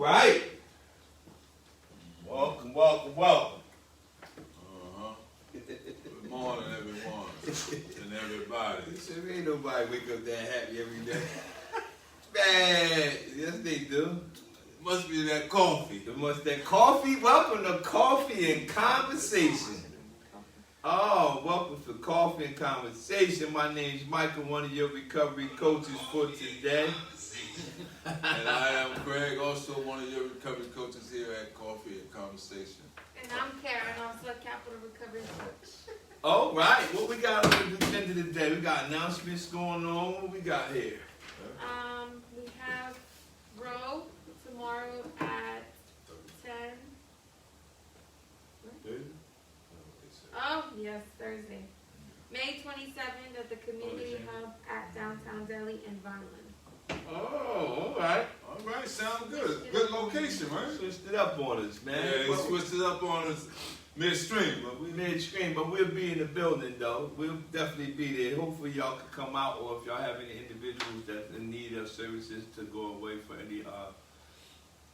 right. Welcome, welcome, welcome. Good morning, everyone and everybody. Listen, ain't nobody wake up that happy every day. Man, yes they do. It must be that coffee. It must that coffee. Welcome to Coffee and Conversation. Oh, welcome to Coffee and Conversation. My name's Michael, one of your recovery coaches for today. And I am Greg, also one of your recovery coaches here at Coffee and Conversation. And I'm Karen, also a Capital Recovery Coach. All right, what we got on the agenda today? We got announcements going on. What we got here? We have Row tomorrow at 10. Oh, yes, Thursday. May 27th at the Community Hub at Downtown Delhi in Vineland. Oh, all right. All right, sound good. Good location, right? Switched it up on us, man. Yeah, they switched it up on us midstream, but we'll be in the building though. We'll definitely be there. Hopefully y'all can come out, or if y'all have any individuals that's in need of services to go away for any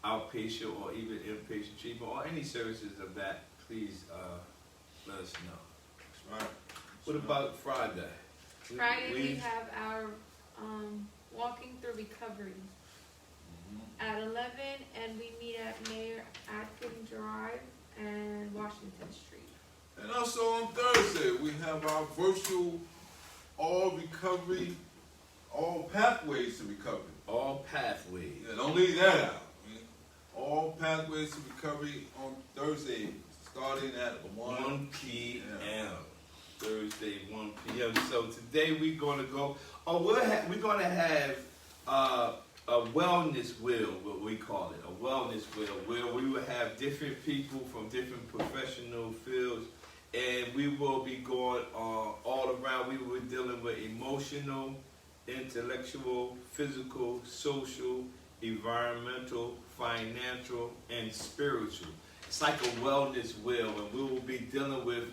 outpatient or even inpatient treatment or any services of that, please let us know. That's right. What about Friday? Friday we have our Walking Through Recovery at 11, and we meet at Mayor Atkins Drive and Washington Street. And also on Thursday, we have our virtual all pathways to recovery. All pathways. Yeah, don't leave that out. All pathways to recovery on Thursday, starting at 1 p.m. Thursday, 1 p.m. So today we're going to go. We're going to have a wellness wheel, what we call it, a wellness wheel, where we will have different people from different professional fields, and we will be going all around. We will be dealing with emotional, intellectual, physical, social, environmental, financial, and spiritual. It's like a wellness wheel, and we will be dealing with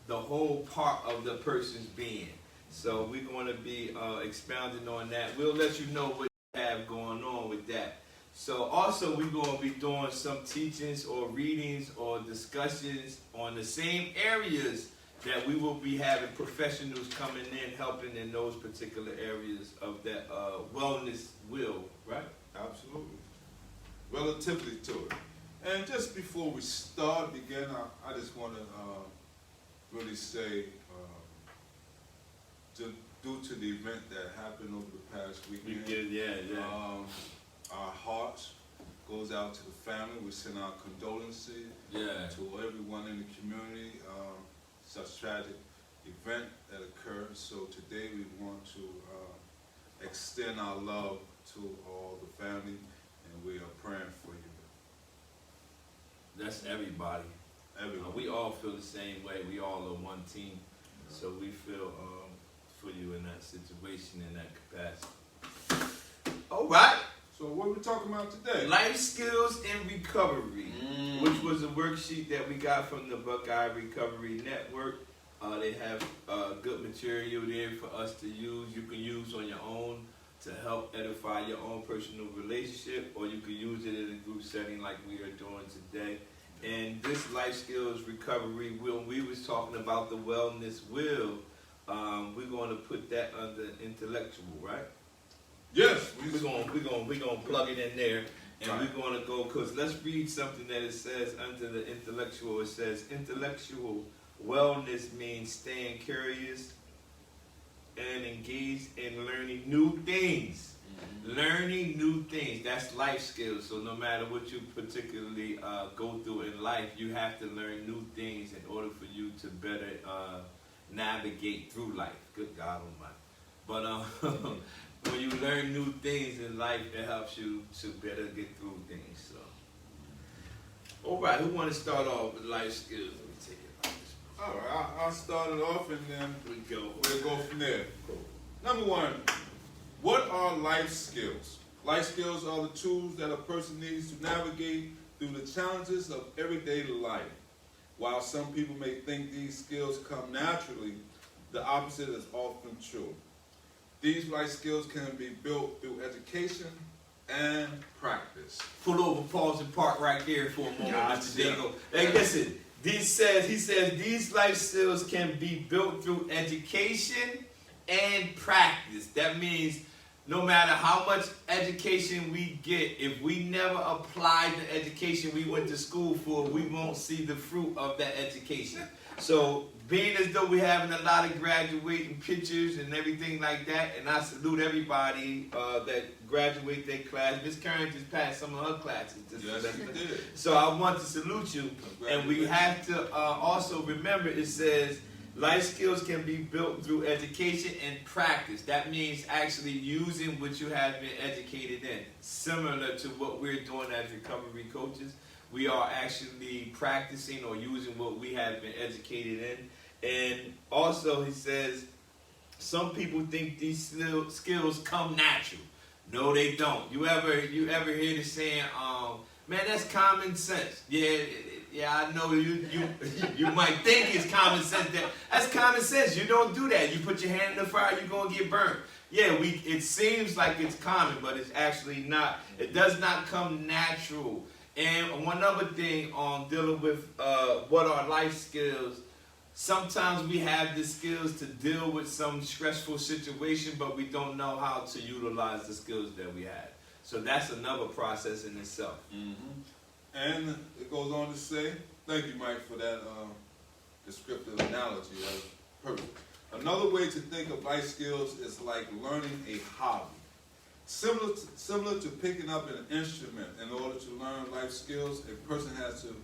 the whole part of the person's being. So we're going to be expounding on that. We'll let you know what we have going on with that. So also we're going to be doing some teachings or readings or discussions on the same areas that we will be having professionals coming in, helping in those particular areas of that wellness wheel, right? Absolutely. Relatively to it. And just before we begin, I just want to really say, due to the event that happened over the past weekend, our hearts goes out to the family. We send our condolences to everyone in the community. Such tragic event that occurred. So today we want to extend our love to all the family, and we are praying for you. That's everybody. We all feel the same way. We all are one team. So we feel for you in that situation, in that capacity. All right. So what are we talking about today? Life skills in recovery, which was a worksheet that we got from the Buckeye Recovery Network. They have good material there for us to use. You can use on your own to help edify your own personal relationship, or you can use it in a group setting like we are doing today. And this life skills recovery, when we was talking about the wellness wheel, we're going to put that under intellectual, right? Yes, we're gonna plug it in there, and we're going to go, because let's read something that it says under the intellectual. It says intellectual wellness means staying curious and engaged in learning new things. Learning new things, that's life skills. So no matter what you particularly go through in life, you have to learn new things in order for you to better navigate through life. Good God Almighty. But when you learn new things in life, it helps you to better get through things. So, all right, who want to start off with life skills? Let me take it out this. All right, I'll start it off, and then we'll go from there. Cool. Number one, what are life skills? Life skills are the tools that a person needs to navigate through the challenges of everyday life. While some people may think these skills come naturally, the opposite is often true. These life skills can be built through education, and practice. Pull over, pause, and park right there for a moment, Gotcha. Mr. Dingo. Hey, listen. He says these life skills can be built through education and practice. That means no matter how much education we get, if we never apply the education we went to school for, we won't see the fruit of that education. So being as though we're having a lot of graduating pictures and everything like that, and I salute everybody that graduate their class. Miss Karen just passed some of her classes this semester. Yes, she did. So I want to salute you. And we have to also remember it says life skills can be built through education and practice. That means actually using what you have been educated in. Similar to what we're doing as recovery coaches. We are actually practicing or using what we have been educated in. And also he says, some people think these skills come natural. No, they don't. You ever hear the saying, man, that's common sense. Yeah, I know you might think it's common sense. That's common sense. You don't do that. You put your hand in the fire, you're going to get burned. Yeah, it seems like it's common, but it's actually not. It does not come natural. And one other thing on dealing with what are life skills, sometimes we have the skills to deal with some stressful situation, but we don't know how to utilize the skills that we have. So that's another process in itself. Mm-hmm. And it goes on to say, thank you, Mike, for that descriptive analogy. That was perfect. Another way to think of life skills is like learning a hobby. Similar to picking up an instrument. In order to learn life skills, a person has to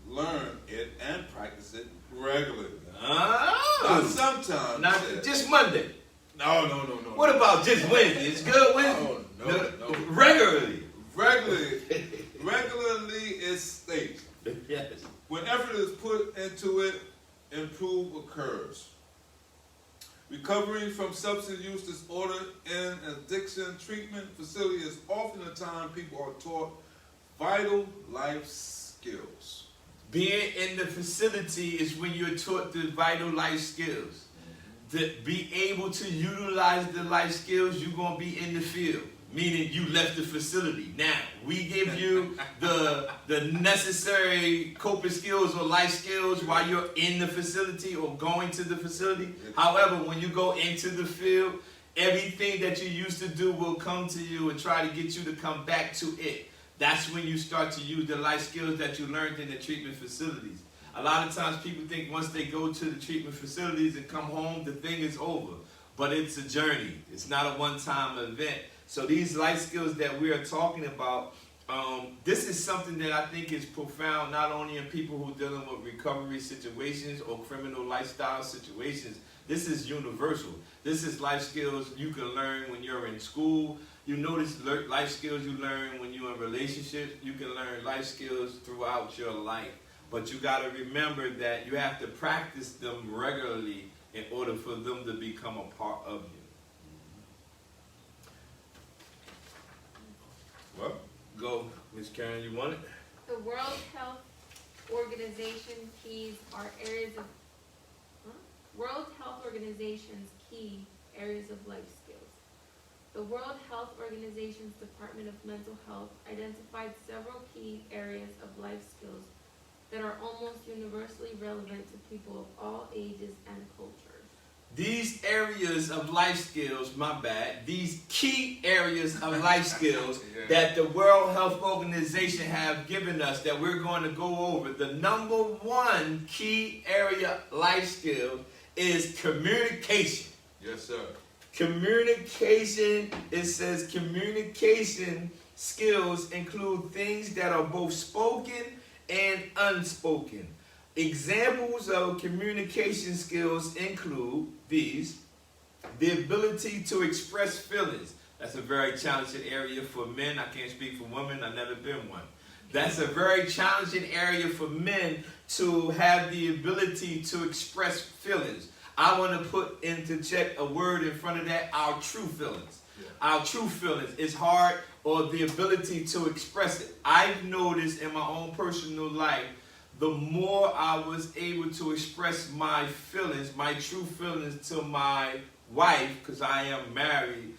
learn it and practice it regularly. Oh. Not sometimes. Not just Monday. No. What about just Wednesday? It's good Wednesday? No. Regularly. Regularly is state. Yes. When effort is put into it, improve occurs. Recovering from substance use disorder in an addiction treatment facility is often the time people are taught vital life skills. Being in the facility is when you're taught the vital life skills. To be able to utilize the life skills, you're going to be in the field. Meaning you left the facility. Now, we give you the necessary coping skills or life skills while you're in the facility or going to the facility. However, when you go into the field, everything that you used to do will come to you and try to get you to come back to it. That's when you start to use the life skills that you learned in the treatment facilities. A lot of times people think once they go to the treatment facilities and come home, the thing is over. But it's a journey. It's not a one-time event. So these life skills that we are talking about, this is something that I think is profound, not only in people who are dealing with recovery situations or criminal lifestyle situations. This is universal. This is life skills you can learn when you're in school. You notice life skills you learn when you're in relationships. You can learn life skills throughout your life. But you got to remember that you have to practice them regularly in order for them to become a part of you. Well, go, Ms. Karen, you want it? The World Health Organization keys are areas of World Health Organization's key areas of life skills. The World Health Organization's Department of Mental Health identified several key areas of life skills that are almost universally relevant to people of all ages and cultures. These areas of life skills, these key areas of life skills that the World Health Organization have given us that we're going to go over. The number one key area life skill is communication. Yes, sir. Communication, it says communication skills include things that are both spoken and unspoken. Examples of communication skills include these: the ability to express feelings. That's a very challenging area for men. I can't speak for women. I've never been one. That's a very challenging area for men to have the ability to express feelings. I want to put into check a word in front of that, our true feelings. Yeah. Our true feelings. It's hard, or the ability to express it. I've noticed in my own personal life, the more I was able to express my feelings, my true feelings to my wife, because I am married,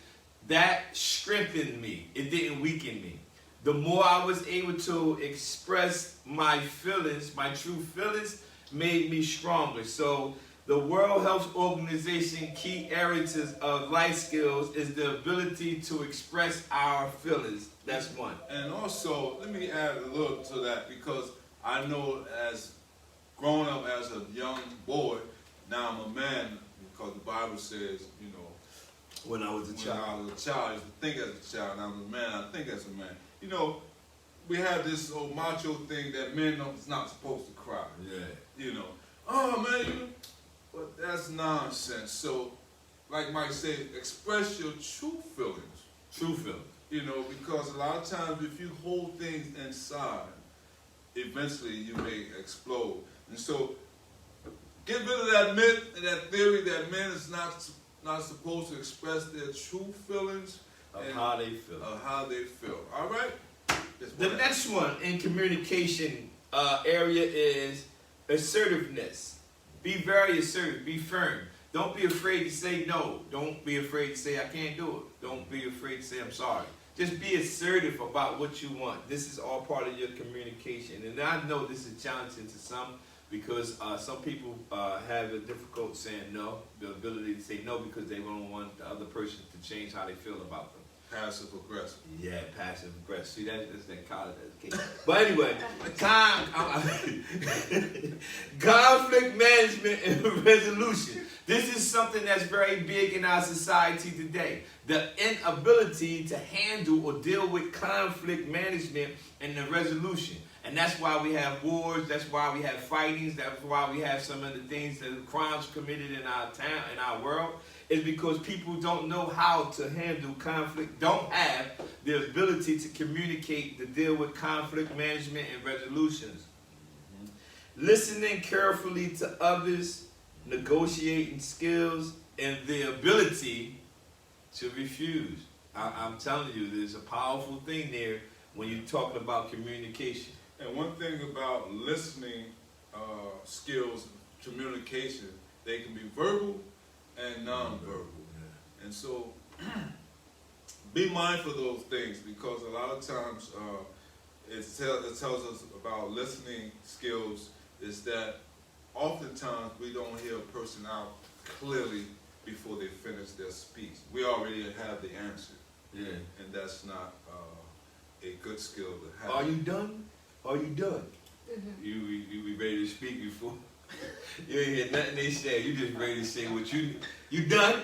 that strengthened me. It didn't weaken me. The more I was able to express my feelings, my true feelings, made me stronger. So the World Health Organization key areas of life skills is the ability to express our feelings. That's one. And also, let me add a little to that, because I know as growing up as a young boy, now I'm a man, because the Bible says, you know, when I was a child, I used to think as a child, now I'm a man, I think as a man. You know, we have this old macho thing that men are not supposed to cry. Yeah. You know, oh man, but that's nonsense. So, like Mike said, express your true feelings. True feelings. You know, because a lot of times if you hold things inside, eventually you may explode. And so, get rid of that myth and that theory that men is not supposed to express their true feelings of how they feel. All right? The next one in communication area is assertiveness. Be very assertive. Be firm. Don't be afraid to say no. Don't be afraid to say I can't do it. Don't be afraid to say I'm sorry. Just be assertive about what you want. This is all part of your communication. And I know this is challenging to some, because some people have a difficult saying no, the ability to say no, because they don't want the other person to change how they feel about them. Passive aggressive. Yeah, passive aggressive. See, that's that college education. But anyway, conflict management and resolution. This is something that's very big in our society today. The inability to handle or deal with conflict management and the resolution. And that's why we have wars, that's why we have fightings, that's why we have some of the things, the crimes committed in our town, in our world, is because people don't know how to handle conflict, don't have the ability to communicate, to deal with conflict management and resolutions. Listening carefully to others, negotiating skills, and the ability to refuse. I'm telling you, there's a powerful thing there when you're talking about communication. And one thing about listening skills, communication, they can be verbal and non-verbal. Yeah. And so be mindful of those things, because a lot of times it tells us about listening skills is that oftentimes we don't hear a person out clearly before they finish their speech. We already have the answer. Yeah. And that's not a good skill to have. Are you done? Are you done? Mm-hmm. You be ready to speak before you ain't hear nothing they say. You just ready to say what you done.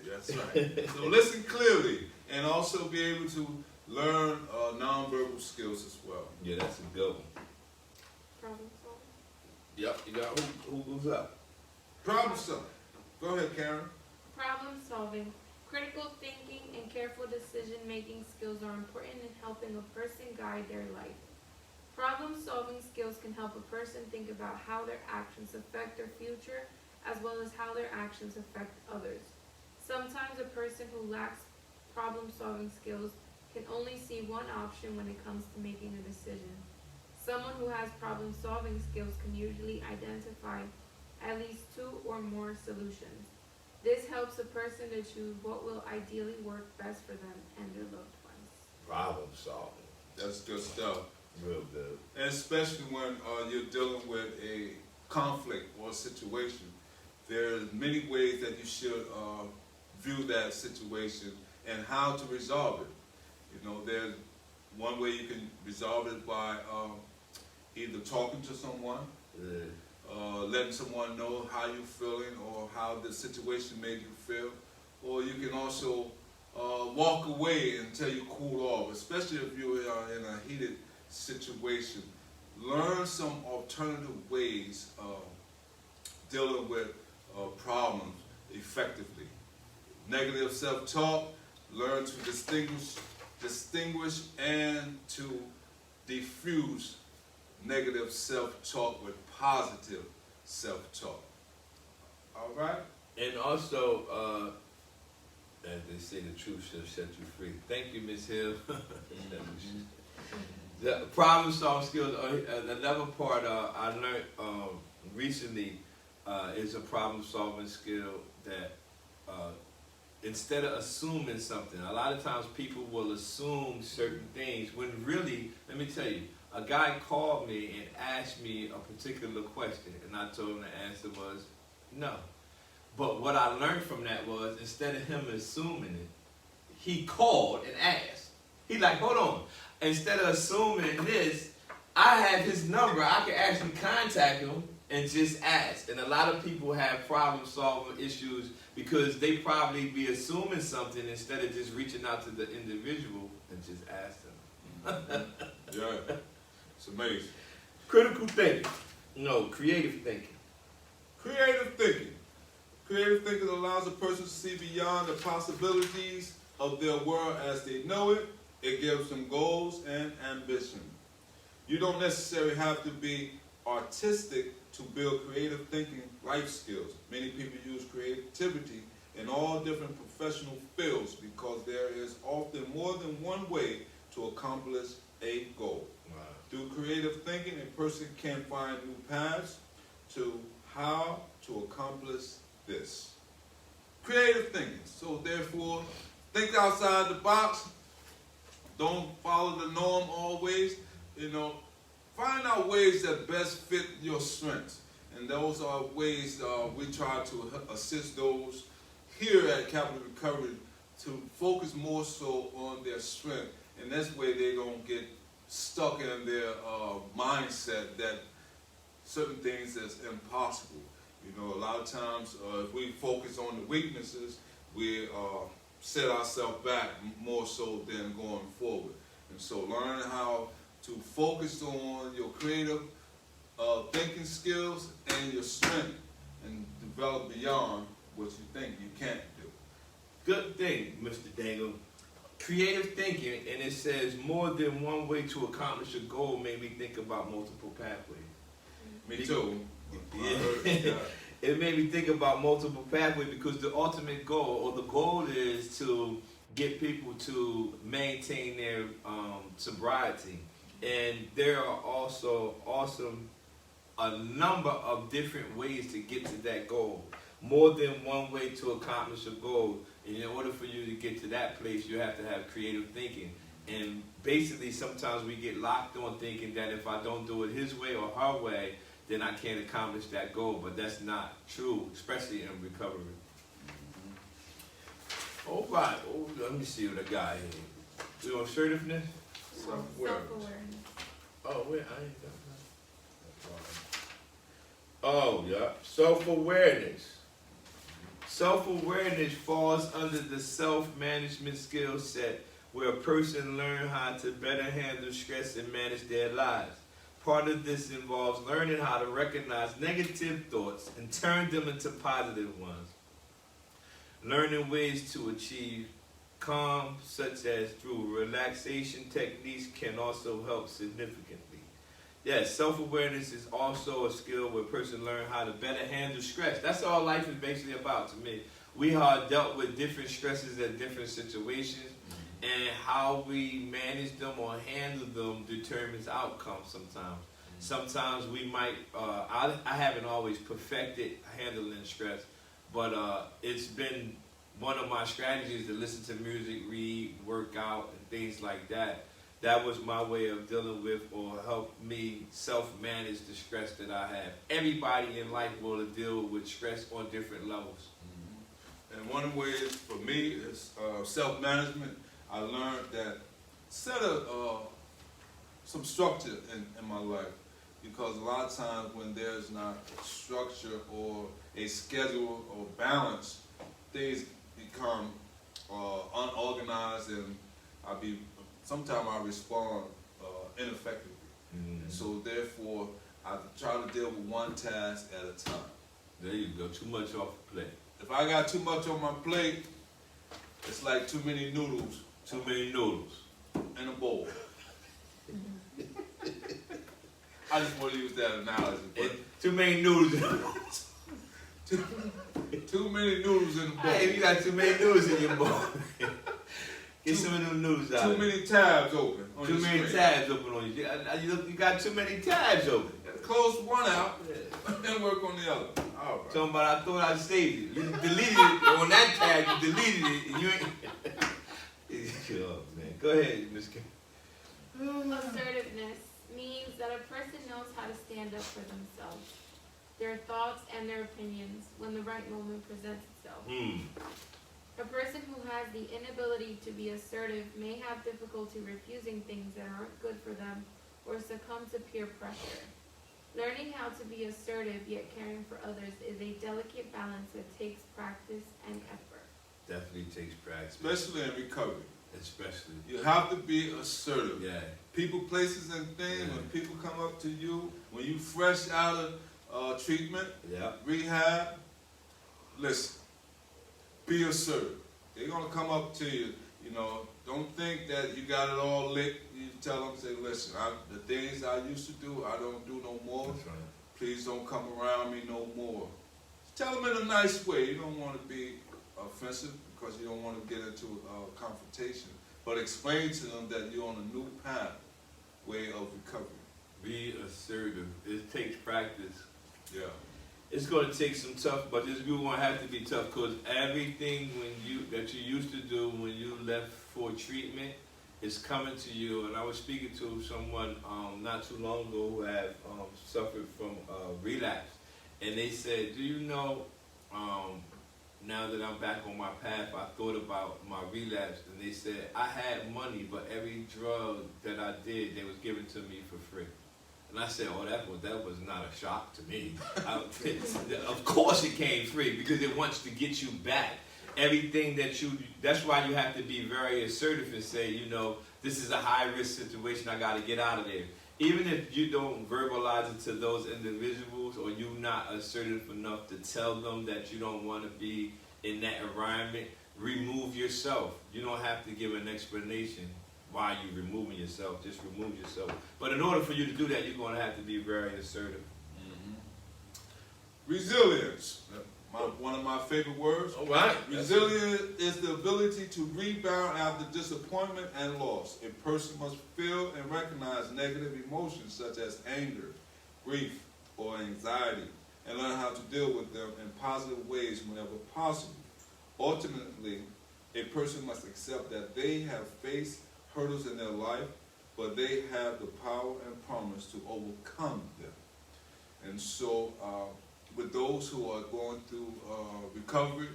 That's right. So listen clearly, and also be able to learn nonverbal skills as well. Yeah, that's a good one. Problem solving. Yep. You got who's up? Problem solving. Go ahead, Karen. Problem solving. Critical thinking and careful decision-making skills are important in helping a person guide their life. Problem-solving skills can help a person think about how their actions affect their future, as well as how their actions affect others. Sometimes a person who lacks problem-solving skills can only see one option when it comes to making a decision. Someone who has problem-solving skills can usually identify at least 2 or more solutions. This helps a person to choose what will ideally work best for them and their loved ones. Problem solving. That's good stuff. Real good. And especially when you're dealing with a conflict or a situation, there's many ways that you should view that situation and how to resolve it. You know, there's one way you can resolve it by either talking to someone, letting someone know how you're feeling or how the situation made you feel, or you can also walk away until you cool off, especially if you're in a heated situation. Learn some alternative ways of dealing with problems effectively. Negative self-talk, learn to distinguish and to diffuse negative self-talk with positive self-talk. All right? And also, as they say, the truth shall set you free. Thank you, Ms. Hill. The problem-solving skills, another part I learned recently is a problem-solving skill that instead of assuming something, a lot of times people will assume certain things when really, let me tell you, a guy called me and asked me a particular question, and I told him the answer was no. But what I learned from that was, instead of him assuming it, he called and asked. He like, hold on. Instead of assuming this, I have his number. I can actually contact him and just ask. And a lot of people have problem solving issues because they probably be assuming something instead of just reaching out to the individual and just ask them. Yeah, it's amazing. Critical thinking. No, creative thinking. Creative thinking. Creative thinking allows a person to see beyond the possibilities of their world as they know it. It gives them goals and ambition. You don't necessarily have to be artistic to build creative thinking life skills. Many people use creativity in all different professional fields because there is often more than one way to accomplish a goal. Wow. Through creative thinking, a person can find new paths to how to accomplish this. Creative thinking. So therefore, think outside the box. Don't follow the norm always. Find out ways that best fit your strengths. And those are ways we try to assist those here at Capital Recovery to focus more so on their strength. And this way they don't get stuck in their mindset that certain things is impossible. A lot of times if we focus on the weaknesses, we set ourselves back more so than going forward. And so learning how to focus on your creative thinking skills and your strength and develop beyond what you think you can't do. Good thing, Mr. Dangle. Creative thinking, and it says more than one way to accomplish a goal made me think about multiple pathways. Me too. Yeah. It made me think about multiple pathways because the ultimate goal, or the goal, is to get people to maintain their sobriety. And there are also a number of different ways to get to that goal. More than one way to accomplish a goal. And in order for you to get to that place, you have to have creative thinking. And basically, sometimes we get locked on thinking that if I don't do it his way or her way, then I can't accomplish that goal. But that's not true, especially in recovery. All right. Oh, let me see what I got here. We on assertiveness? Self-awareness. Oh, wait, I ain't got that. Oh, yeah. Self-awareness. Self-awareness falls under the self-management skill set where a person learns how to better handle stress and manage their lives. Part of this involves learning how to recognize negative thoughts and turn them into positive ones. Learning ways to achieve calm, such as through relaxation techniques, can also help significantly. Yes, self-awareness is also a skill where a person learns how to better handle stress. That's all life is basically about to me. We are dealt with different stresses at different situations, and how we manage them or handle them determines outcomes sometimes. Sometimes we might, I haven't always perfected handling stress, but it's been one of my strategies to listen to music, read, work out, and things like that. That was my way of dealing with or help me self-manage the stress that I have. Everybody in life will deal with stress on different levels. And one of the ways for me is self-management. I learned that set some structure in my life, because a lot of times when there's not structure or a schedule or balance, things become unorganized, and sometimes I respond ineffectively. And so therefore, I try to deal with one task at a time. There you go, too much off the plate. If I got too much on my plate, it's like too many noodles. Too many noodles. In a bowl. I just want to use that analogy. Too many noodles in a bowl. Too many noodles in the bowl. Hey, you got too many noodles in your bowl. Get some of them noodles out. Too many tabs open. Too many tabs open on you. You got too many tabs open. Close one out and work on the other. All All right. Talking about I thought I saved it. You deleted it on that tag. You deleted it, and you ain't. Oh, man. Go ahead, Ms. K. Assertiveness means that a person knows how to stand up for themselves, their thoughts, and their opinions when the right moment presents itself. A person who has the inability to be assertive may have difficulty refusing things that aren't good for them or succumb to peer pressure. Learning how to be assertive yet caring for others is a delicate balance that takes practice and effort. Definitely takes practice. Especially in recovery. Especially. You have to be assertive. Yeah. People, places, and things, Yeah. when people come up to you, when you fresh out of treatment, Yeah. rehab, listen, be assertive. They're going to come up to you, you know, don't think that you got it all lit. You tell them, say, listen, the things I used to do, I don't do no more. That's right. Please don't come around me no more. Tell them in a nice way. You don't want to be offensive because you don't want to get into a confrontation. But explain to them that you're on a new way of recovery. Be assertive. It takes practice. Yeah. It's going to take some tough, but this group won't have to be tough because everything that you used to do when you left for treatment is coming to you. And I was speaking to someone not too long ago who had suffered from relapse, and they said, "Do you know? Now that I'm back on my path, I thought about my relapse, and they said I had money, but every drug that I did, they was giving to me for free." And I said, "Oh, that was not a shock to me. Of course it came free because it wants to get you back. Everything that's why you have to be very assertive and say, you know, this is a high-risk situation. I got to get out of there. Even if you don't verbalize it to those individuals or you're not assertive enough to tell them that you don't want to be in that environment, remove yourself. You don't have to give an explanation why you're removing yourself. Just remove yourself. But in order for you to do that, you're going to have to be very assertive. Mm-hmm. Resilience. One of my favorite words. All right. Resilience is the ability to rebound after disappointment and loss. A person must feel and recognize negative emotions such as anger, grief, or anxiety, and learn how to deal with them in positive ways whenever possible. Ultimately, a person must accept that they have faced hurdles in their life, but they have the power and promise to overcome them. And so, with those who are going through recovery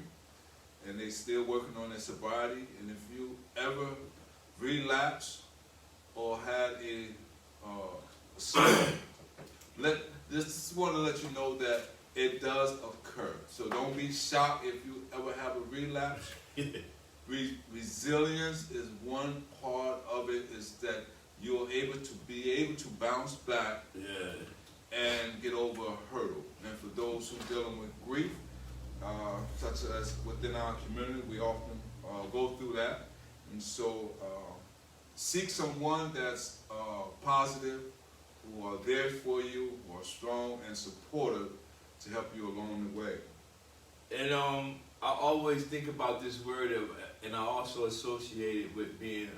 and they still working on their sobriety, and if you ever relapse or had just want to let you know that it does occur. So don't be shocked if you ever have a relapse. Resilience is one part of it, is that you're able to bounce back. Yeah. And get over a hurdle. And for those who are dealing with grief, such as within our community, we often go through that. And so seek someone that's positive, who are there for you, who are strong and supportive to help you along the way. And I always think about this word, and I also associate it with being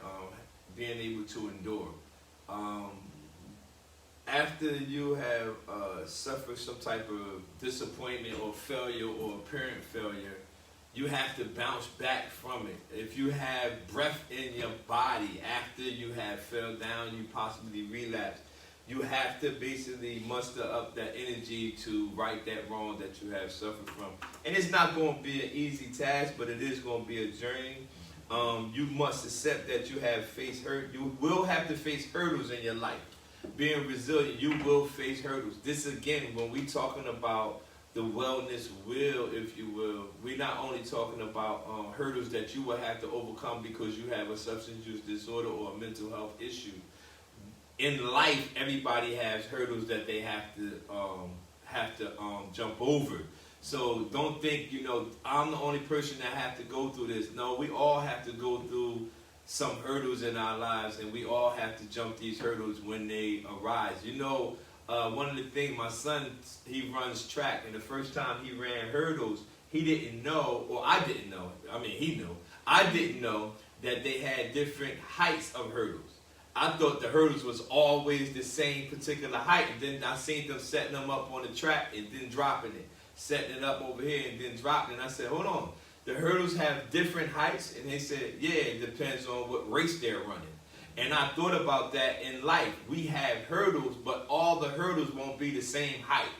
able to endure. After you have suffered some type of disappointment or failure or apparent failure, you have to bounce back from it. If you have breath in your body after you have fell down, you possibly relapsed, you have to basically muster up that energy to right that wrong that you have suffered from. And it's not going to be an easy task, but it is going to be a journey. You must accept that you have faced hurt. You will have to face hurdles in your life. Being resilient, you will face hurdles. This again, when we talking about the wellness wheel, if you will, we're not only talking about hurdles that you will have to overcome because you have a substance use disorder or a mental health issue. In life, everybody has hurdles that they have to jump over. So don't think, I'm the only person that have to go through this. No, we all have to go through some hurdles in our lives, and we all have to jump these hurdles when they arise. One of the things, my son, he runs track, and the first time he ran hurdles, he didn't know, or I didn't know, he knew, I didn't know that they had different heights of hurdles. I thought the hurdles was always the same particular height, and then I seen them setting them up on the track and then dropping it. setting it up over here and then dropped it. And I said, hold on, the hurdles have different heights? And they said, yeah, it depends on what race they're running. And I thought about that in life. We have hurdles, but all the hurdles won't be the same height.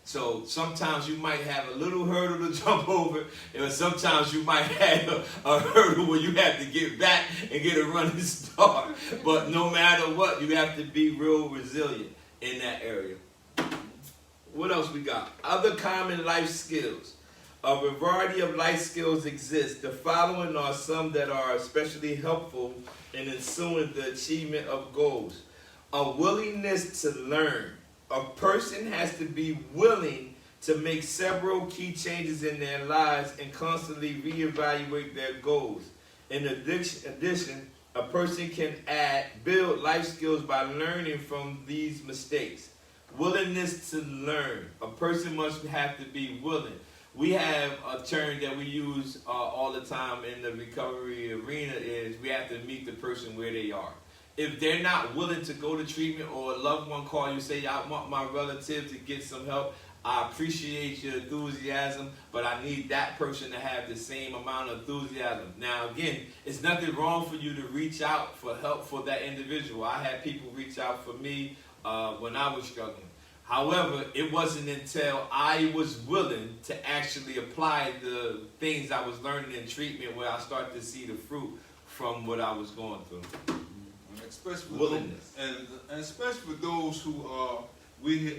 So sometimes you might have a little hurdle to jump over, and sometimes you might have a hurdle where you have to get back and get a running start. But no matter what, you have to be real resilient in that area. What else we got? Other common life skills. A variety of life skills exist. The following are some that are especially helpful in ensuing the achievement of goals. A willingness to learn. A person has to be willing to make several key changes in their lives and constantly reevaluate their goals. In addition, a person can build life skills by learning from these mistakes. Willingness to learn. A person must have to be willing. We have a term that we use all the time in the recovery arena is we have to meet the person where they are. If they're not willing to go to treatment or a loved one call you say, I want my relative to get some help, I appreciate your enthusiasm, but I need that person to have the same amount of enthusiasm. Now, again, it's nothing wrong for you to reach out for help for that individual. I had people reach out for me when I was struggling. However, it wasn't until I was willing to actually apply the things I was learning in treatment where I started to see the fruit from what I was going through. Especially willingness. And especially for those who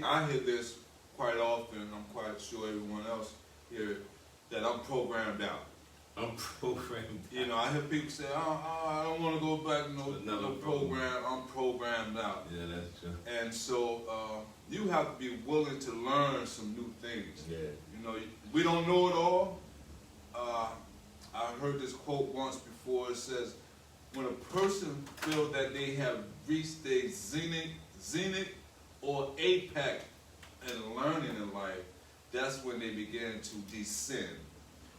I hear this quite often, and I'm quite sure everyone else here, that I'm programmed out. I'm programmed out. You know, I hear people say, I don't want to go back to no program. I'm programmed out. Yeah, that's true. And so you have to be willing to learn some new things. Yeah. You know, we don't know it all. I heard this quote once before. It says, when a person feels that they have reached their zenith or apex in learning in life, that's when they begin to descend.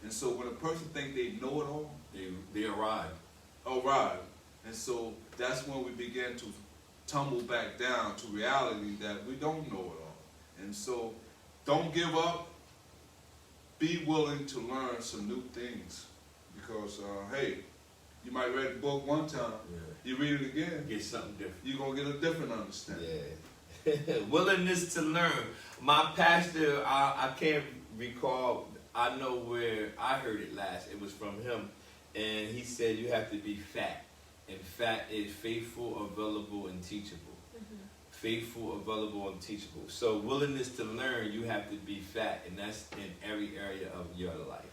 And so when a person thinks they know it all, they arrive. And so that's when we begin to tumble back down to reality that we don't know it all. And so don't give up. Be willing to learn some new things. Because, hey, you might read the book one time, you read it again, get something different. You're going to get a different understanding. Yeah. Willingness to learn. My pastor, I can't recall, I know where I heard it last. It was from him. And he said you have to be fat. And fat is faithful, available, and teachable. Mm-hmm. Faithful, available, and teachable. So willingness to learn, you have to be fat. And that's in every area of your life.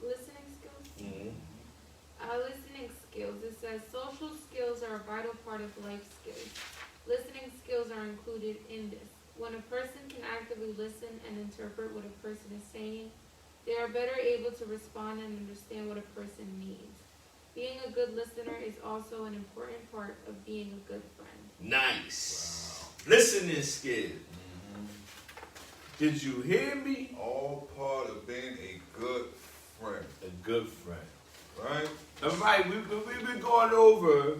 Listening skills? Mm-hmm. Listening skills. It says social skills are a vital part of life skills. Listening skills are included in this. When a person can actively listen and interpret what a person is saying, they are better able to respond and understand what a person needs. Being a good listener is also an important part of being a good friend. Nice. Wow. Listening skills. Mm-hmm. Did you hear me? All part of being a good friend. A good friend. Right? All right, we've been going over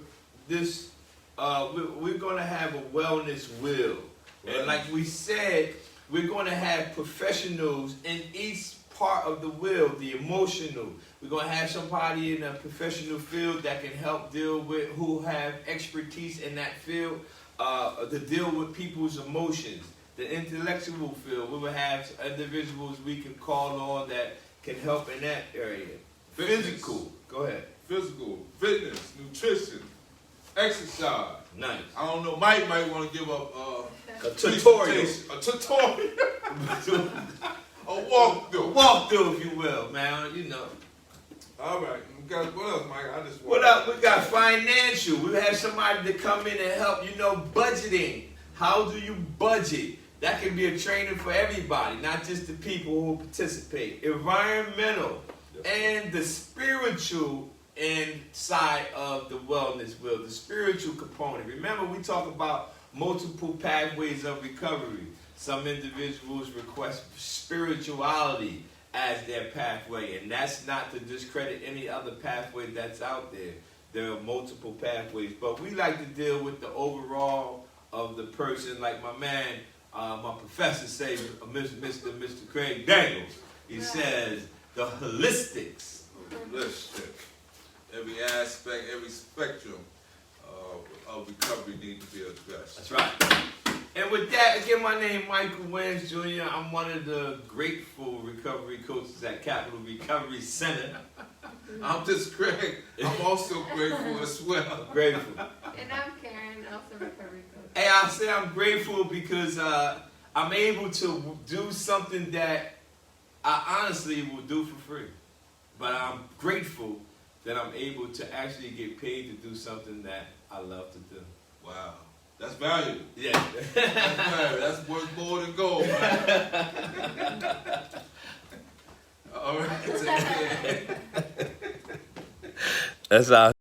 this. We're going to have a wellness wheel. Right. And like we said, we're going to have professionals in each part of the wheel, the emotional. We're going to have somebody in a professional field that can help deal with, who have expertise in that field, to deal with people's emotions. The intellectual field, we will have individuals we can call on that can help in that area. Physical, go ahead. Physical, fitness, nutrition, exercise. Nice. I don't know, Mike might want to give up a tutorial. A tutorial. A walkthrough. Walkthrough, if you will, man, you know. All right. What else, Mike? What up? We got financial. We have somebody to come in and help, budgeting. How do you budget? That can be a training for everybody, not just the people who participate. Environmental and the spiritual side of the wellness wheel, the spiritual component. Remember, we talk about multiple pathways of recovery. Some individuals request spirituality as their pathway, and that's not to discredit any other pathway that's out there. There are multiple pathways, but we like to deal with the overall of the person. Like my man my professor say, Mr. Craig Daniels, he says, the holistics. Holistic. Every aspect, every spectrum of recovery needs to be addressed. That's right. And with that, again, my name is Michael Williams Jr. I'm one of the grateful recovery coaches at Capital Recovery Center. I'm just Craig. I'm also grateful as well. Grateful. And I'm Karen, also recovery coach. Hey, I say I'm grateful because I'm able to do something that I honestly will do for free. But I'm grateful that I'm able to actually get paid to do something that I love to do. Wow. That's valuable. Yeah. That's valuable. That's worth more than gold, man. All right. Take care. That's our